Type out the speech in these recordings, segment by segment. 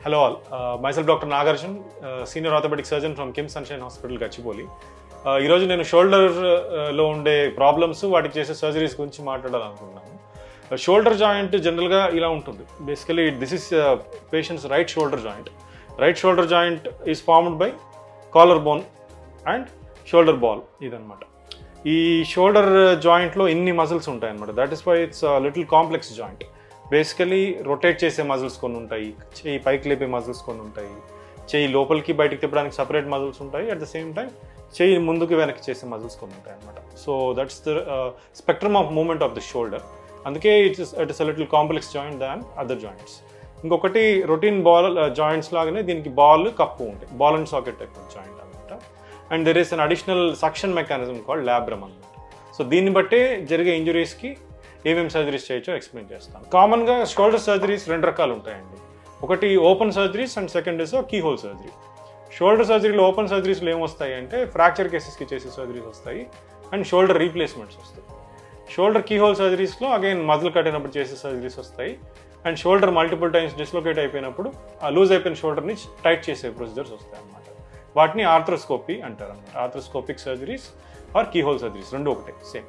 Hello all, myself Dr. Nagarjun, Senior Orthopedic Surgeon from Kim Sunshine Hospital, Gachibowli. ఈరోజు నేను షోల్డర్లో ఉండే problems వాటికి చేసే సర్జరీస్ గురించి మాట్లాడాలనుకుంటున్నాను. షోల్డర్ జాయింట్ జనరల్గా ఇలా ఉంటుంది. Basically this is patients right shoulder joint. Right shoulder joint is formed by collar bone and shoulder ball ఇదనమాట. ఈ షోల్డర్ జాయింట్లో ఇన్ని మజిల్స్ ఉంటాయన్నమాట. That is why it's little complex joint. Basically rotate చేసే muscles కొన్ని ఉంటాయి, చెయ్యి పైకి లేపే మజిల్స్ కొన్ని ఉంటాయి, చెయ్యి లోపలికి బయటికి తిప్పడానికి సపరేట్ మజిల్స్ ఉంటాయి, అట్ ద సేమ్ టైం చెయ్యి ముందుకు వెనక్కి చేసే మజిల్స్ కొన్ని ఉంటాయి అనమాట. So that's the spectrum of movement of the shoulder. అందుకే it is a little complex joint than other joints. ఇంకొకటి రొటీన్ బాల్ జాయింట్స్ లాగానే దీనికి బాల్ కప్పు ఉంటాయి, ball and socket type of joint అనమాట. And there is an additional suction mechanism called labrum అనమాట. సో దీన్ని బట్టే జరిగే ఇంజురీస్కి ఏమేమి సర్జరీస్ చేయొచ్చో ఎక్స్ప్లెయిన్ చేస్తాను. కామన్గా షోల్డర్ సర్జరీస్ రెండు రకాలు ఉంటాయండి. ఒకటి open surgeries and second is keyhole surgery. Shoulder సర్జరీలో ఓపెన్ సర్జరీస్లో ఏమొస్తాయి అంటే ఫ్రాక్చర్ కేసెస్కి చేసే సర్జరీస్ వస్తాయి అండ్ షోల్డర్ రీప్లేస్మెంట్స్ వస్తాయి. షోల్డర్ కీ హోల్ సర్జరీస్లో అగైన్ మజిల్ కట్టినప్పుడు చేసే సర్జరీస్ వస్తాయి and shoulder multiple times dislocate అయిపోయినప్పుడు ఆ లూజ్ అయిపోయిన షోల్డర్ని టైట్ చేసే ప్రొసీజర్స్ వస్తాయి అన్నమాట. వాటిని ఆర్థ్రోస్కోపీ అంటారు అన్నమాట. Arthroscopic surgeries or key hole surgeries రెండు ఒకటే సేమ్.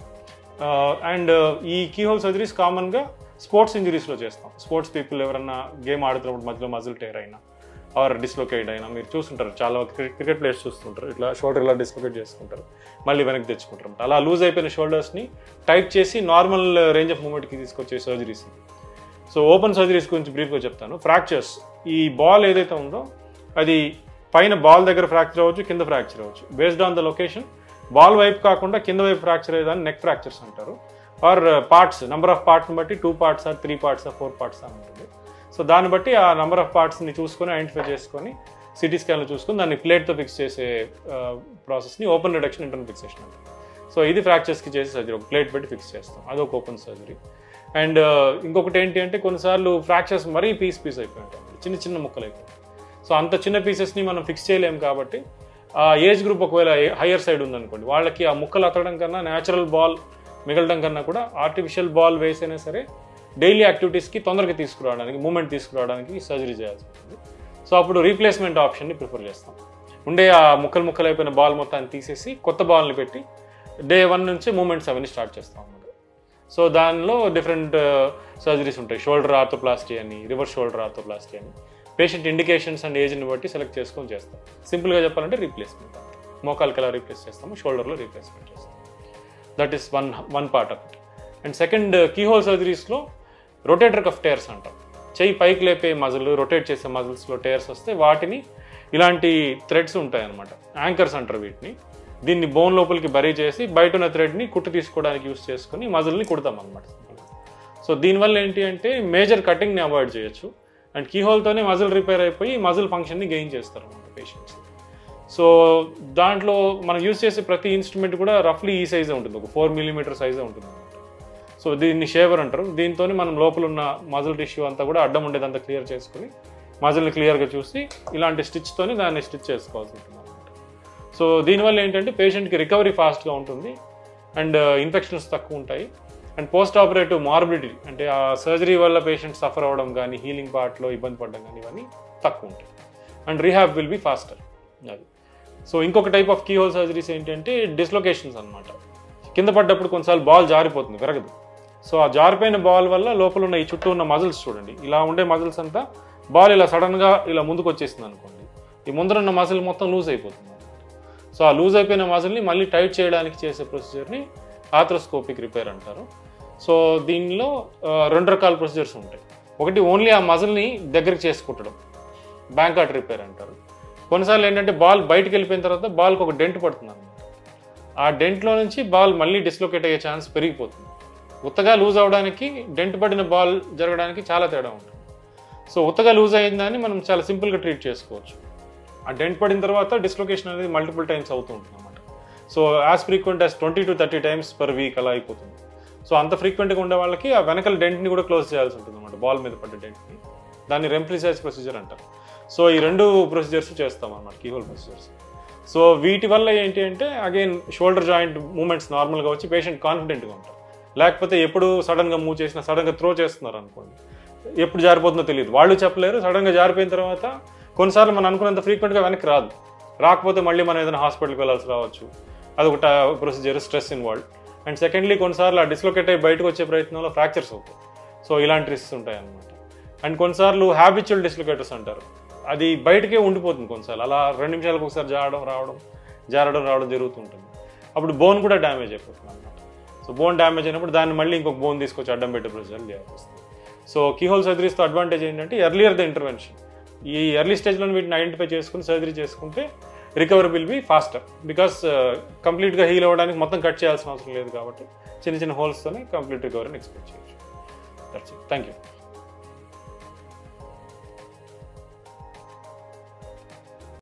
అండ్ ఈ కీ హోల్ సర్జరీస్ కామన్గా స్పోర్ట్స్ ఇంజరీస్లో చేస్తాం. స్పోర్ట్స్ పీపుల్ ఎవరన్నా గేమ్ ఆడుతున్నప్పుడు మధ్యలో మజిల్ టేర్ అయినా ఆర్ డిస్లొకేట్ అయినా మీరు చూస్తుంటారు, చాలా క్రికెట్ ప్లేయర్స్ చూస్తుంటారు, ఇట్లా షోల్డర్ ఇలా డిస్లొకేట్ చేసుకుంటారు, మళ్ళీ వెనక్కి తెచ్చుకుంటారు. అలా లూజ్ అయిపోయిన షోల్డర్స్ని టైట్ చేసి నార్మల్ రేంజ్ ఆఫ్ మూమెంట్కి తీసుకొచ్చే సర్జరీస్. సో ఓపెన్ సర్జరీస్ గురించి బ్రీఫ్గా చెప్తాను. ఫ్రాక్చర్స్, ఈ బాల్ ఏదైతే ఉందో అది పైన బాల్ దగ్గర ఫ్రాక్చర్ అవ్వచ్చు, కింద ఫ్రాక్చర్ అవ్వచ్చు. Based on the location ball వైపు కాకుండా కింద వైపు ఫ్రాక్చర్ అయ్యేదాన్ని నెక్ ఫ్రాక్చర్స్ అంటారు. ఆర్ పార్ట్స్, నెంబర్ ఆఫ్ పార్ట్స్ని బట్టి 2 parts or 3 parts or 4 parts అని ఉంటుంది. సో దాన్ని బట్టి ఆ నెంబర్ ఆఫ్ పార్ట్స్ని చూసుకొని ఐడెంటిఫై చేసుకొని సిటీ స్కాన్లో చూసుకొని దాన్ని ప్లేట్తో ఫిక్స్ చేసే ప్రాసెస్ని ఓపెన్ రిడక్షన్ ఇంటర్నల్ ఫిక్సేషన్ అంటారు. సో ఇది ఫ్రాక్చర్స్కి చేసే సర్జరీ, ఒక ప్లేట్ పెట్టి ఫిక్స్ చేస్తాం, అదొక ఓపెన్ సర్జరీ. అండ్ ఇంకొకటి ఏంటి అంటే కొన్నిసార్లు ఫ్రాక్చర్స్ మరీ పీస్ అయిపోయి ఉంటాయి, చిన్న చిన్న ముక్కలు అయిపోయి. సో అంత చిన్న పీసెస్ని మనం ఫిక్స్ చేయలేము కాబట్టి ఆ ఏజ్ గ్రూప్ ఒకవేళ హయ్యర్ సైడ్ ఉందనుకోండి, వాళ్ళకి ఆ ముక్కలు అతడం కన్నా న్యాచురల్ బాల్ మిగలడం కన్నా కూడా ఆర్టిఫిషియల్ బాల్ వేసైనా సరే డైలీ యాక్టివిటీస్కి తొందరగా తీసుకురావడానికి, మూమెంట్ తీసుకురావడానికి సర్జరీ చేయాల్సి ఉంటుంది. సో అప్పుడు రీప్లేస్మెంట్ ఆప్షన్ని ప్రిఫర్ చేస్తాం. ఉండే ఆ ముక్కలు అయిపోయిన బాల్ మొత్తాన్ని తీసేసి కొత్త బాల్ని పెట్టి డే 1 నుంచి మూమెంట్స్ అవన్నీ స్టార్ట్ చేస్తాం అన్నమాట. సో దానిలో డిఫరెంట్ సర్జరీస్ ఉంటాయి. షోల్డర్ ఆర్థోప్లాస్టీ అని, రివర్స్ షోల్డర్ ఆర్థోప్లాస్టీ అని. పేషెంట్ ఇండికేషన్స్ అండ్ ఏజ్ని బట్టి సెలెక్ట్ చేసుకొని చేస్తాం. సింపుల్గా చెప్పాలంటే రీప్లేస్మెంట్, మోకాలకి ఎలా రీప్లేస్ చేస్తాము, షోల్డర్లో రీప్లేస్మెంట్ చేస్తాం. That is one part of it. And second keyhole సర్జరీస్లో రొటేటర్ కఫ్ టేర్స్ అంటాం. చెయ్యి పైకి లేపే మజిల్, రొటేట్ చేసే మజిల్స్లో టేర్స్ వస్తే వాటిని ఇలాంటి థ్రెడ్స్ ఉంటాయన్నమాట, యాంకర్స్ అంటారు వీటిని. దీన్ని బోన్ లోపలికి బరీ చేసి బయట ఉన్న థ్రెడ్ని కుట్టు తీసుకోవడానికి యూస్ చేసుకొని మజిల్ని కుడతాం అనమాట. సో దీనివల్ల ఏంటి అంటే మేజర్ కటింగ్ని అవాయిడ్ చేయొచ్చు అండ్ కీహోల్తోనే మజిల్ రిపేర్ అయిపోయి మజిల్ ఫంక్షన్ని గెయిన్ చేస్తారు అన్నమాట పేషెంట్స్. సో దాంట్లో మనం యూస్ చేసే ప్రతి ఇన్స్ట్రుమెంట్ కూడా రఫ్లీ ఈ సైజే ఉంటుంది, ఒక 4 mm సైజే ఉంటుంది అనమాట. సో దీన్ని షేవర్ అంటారు. దీంతో మనం లోపల ఉన్న మజిల్ టిష్యూ అంతా కూడా అడ్డం ఉండేదంతా క్లియర్ చేసుకుని మజిల్ని క్లియర్గా చూసి ఇలాంటి స్టిచ్తోని దాన్ని స్టిచ్ చేసుకోవాల్సి ఉంటుంది అనమాట. సో దీనివల్ల ఏంటంటే పేషెంట్కి రికవరీ ఫాస్ట్గా ఉంటుంది అండ్ ఇన్ఫెక్షన్స్ తక్కువ ఉంటాయి అండ్ పోస్ట్ ఆపరేటివ్ మార్బిలిటీ అంటే ఆ సర్జరీ వల్ల పేషెంట్ సఫర్ అవ్వడం కానీ, హీలింగ్ పార్ట్లో ఇబ్బంది పడడం కానీ ఇవన్నీ తక్కువ ఉంటాయి and rehab will be faster. అది. సో ఇంకొక type of key hole surgeries ఏంటంటే డిస్లొకేషన్స్ అనమాట. కింద పడ్డప్పుడు కొన్నిసార్లు బాల్ జారిపోతుంది, విరగదు. సో ఆ జారిపోయిన బాల్ వల్ల లోపల ఉన్న ఈ చుట్టూ ఉన్న మజిల్స్ చూడండి, ఇలా ఉండే మజిల్స్ అంతా బాల్ ఇలా సడన్గా ఇలా ముందుకు వచ్చేసింది అనుకోండి, ఈ ముందరున్న మజిల్ మొత్తం లూజ్ అయిపోతుంది అనమాట. సో ఆ లూజ్ అయిపోయిన మజిల్ని మళ్ళీ టైట్ చేయడానికి చేసే ప్రొసీజర్ని ఆర్థ్రోస్కోపిక్ రిపేర్ అంటారు. సో దీనిలో 2 రకాల ప్రొసీజర్స్ ఉంటాయి. ఒకటి ఓన్లీ ఆ మజిల్ని దగ్గరికి చేసుకుంటడం, బ్యాంకాట్ రిపేర్ అంటారు. కొన్నిసార్లు ఏంటంటే బాల్ బయటకు వెళ్ళిపోయిన తర్వాత బాల్కి ఒక డెంట్ పడుతుంది అనమాట. ఆ డెంట్లో నుంచి బాల్ మళ్ళీ డిస్లొకేట్ అయ్యే ఛాన్స్ పెరిగిపోతుంది. ఉత్తగా లూజ్ అవ్వడానికి, డెంట్ పడిన బాల్ జరగడానికి చాలా తేడా ఉంటుంది. సో ఉత్తగా లూజ్ అయిందని మనం చాలా సింపుల్గా ట్రీట్ చేసుకోవచ్చు. ఆ డెంట్ పడిన తర్వాత డిస్లొకేషన్ అనేది మల్టిపుల్ టైమ్స్ అవుతూ ఉంటుంది అనమాట. So as frequent as 20 to 30 times per week అలా అయిపోతుంది. సో అంత ఫ్రీక్వెంట్గా ఉండే వాళ్ళకి ఆ వెనకల డెంట్ని కూడా క్లోజ్ చేయాల్సి ఉంటుంది అనమాట, బాల్ మీద పడ్డ డెంట్ని. దాన్ని రెమ్ప్లిసైజ్ ప్రొసీజర్ అంటారు. సో ఈ 2 ప్రొసీజర్స్ చేస్తాం అన్నమాట, కీహోల్ ప్రొసీజర్స్. సో వీటి వల్ల ఏంటి అంటే అగైన్ షోల్డర్ జాయింట్ మూమెంట్స్ నార్మల్గా వచ్చి పేషెంట్ కాన్ఫిడెంట్గా ఉంటారు. లేకపోతే ఎప్పుడు సడన్గా మూవ్ చేసినా, సడన్గా త్రో చేస్తున్నారు అనుకోండి, ఎప్పుడు జారిపోతుందో తెలియదు, వాళ్ళు చెప్పలేరు. సడన్గా జారిపోయిన తర్వాత కొన్నిసార్లు మనం అనుకున్నంత ఫ్రీక్వెంట్గా వెనక్కి రాదు. రాకపోతే మళ్ళీ మనం ఏదైనా హాస్పిటల్కి వెళ్ళాల్సి రావచ్చు, అదొక procedure, stress involve. And secondly కొన్నిసార్లు ఆ డిస్లొకేట్ అయ్యి బయటకు వచ్చే ప్రయత్నంలో ఫ్రాక్చర్స్ అవుతాయి. సో ఇలాంటి రిస్క్స్ ఉంటాయి అన్నమాట. అండ్ కొన్నిసార్లు హ్యాబిచువల్ డిస్లొకేటర్స్ అంటారు, అది బయటకే ఉండిపోతుంది. కొన్నిసార్లు అలా 2 నిమిషాలకు ఒకసారి జారడం రావడం జరుగుతుంటుంది. అప్పుడు బోన్ కూడా డ్యామేజ్ అయిపోతుంది అన్నమాట. సో బోన్ డ్యామేజ్ అయినప్పుడు దాన్ని మళ్ళీ ఇంకొక బోన్ తీసుకొచ్చి అడ్డం పెట్టే ప్రొసీజర్ చేయాల్సి వస్తుంది. సో కీహోల్ సర్జరీస్తో అడ్వాంటేజ్ ఏంటంటే ఎర్లియర్ ద ఇంటర్వెన్షన్. ఈ ఎర్లీ స్టేజ్లో వీటిని ఐడెంటిఫై చేసుకుని సర్జరీ చేసుకుంటే recovery will be faster. Because కంప్లీట్గా హీల్ అవ్వడానికి మొత్తం కట్ చేయాల్సిన అవసరం లేదు కాబట్టి చిన్న చిన్న హోల్స్తోనే కంప్లీట్ రికవరీని ఎక్స్పెక్ట్ చేయొచ్చు. That's it. Thank you.